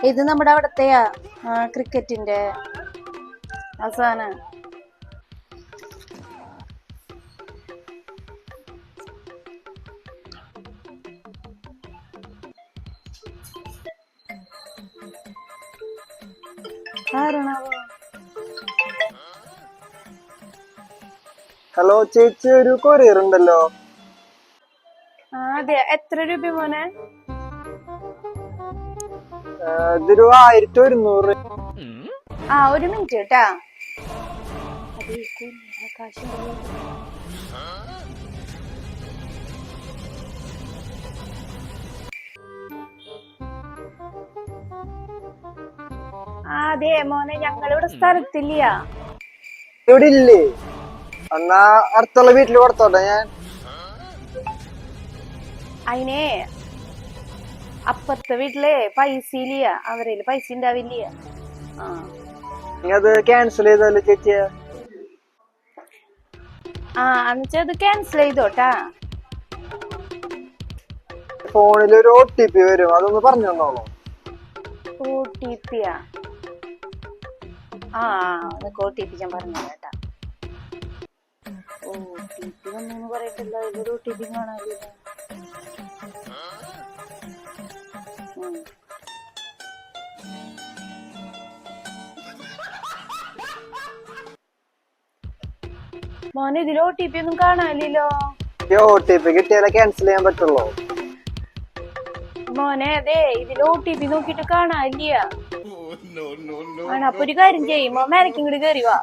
ഇത് നമ്മുടെ അവിടത്തെയാ ക്രിക്കറ്റിന്റെ അവസാന. ഹലോ ചേച്ചി, ഒരു കൊറിയർ ഉണ്ടല്ലോ. അതെ, എത്ര രൂപ മോനെ? ഇതൊരു 1100. ഒരു മിനിറ്റ് കേട്ടാ. അതെ മോനെ, ഞങ്ങളിവിടെ സ്ഥലത്തില്ല. ഇവിടെ ഇല്ലേ? എന്നാ അടുത്തുള്ള വീട്ടില് കൊടുത്തോട്ടെ ഞാൻ. അതിനെ അപ്പുറത്തെ വീട്ടിലെ പൈസ ഇല്ല, അവരില് പൈസ ഉണ്ടാവില്ല. അത് ക്യാൻസൽ ചെയ്തല്ലോ ചേച്ചി. എന്നുവെച്ചാ അത് ക്യാൻസൽ ചെയ്തോട്ടാ. ഫോണിൽ ഒരു OTP വരും, അതൊന്ന് പറഞ്ഞു തന്നോളൂ. OTP OTP ഞാൻ പറഞ്ഞു കേട്ടാ. OTP ഒന്നും പറയത്തില്ല, ഇതൊരു OTP കാണാനില്ല. മോനെ, ഇതിൽ OTP ഒന്നും കാണാനില്ലല്ലോ. OTP കിട്ടിയാലേ ക്യാൻസൽ ചെയ്യാൻ പറ്റുള്ളൂ. മോനെ, അതെ ഇതിൽ OTP നോക്കിട്ട് കാണാനില്ല. അപ്പൊ ഒരു കാര്യം ചെയ്യും, മോൻ മേലക്ക് ഇങ്ങോട്ട് കയറി വാ.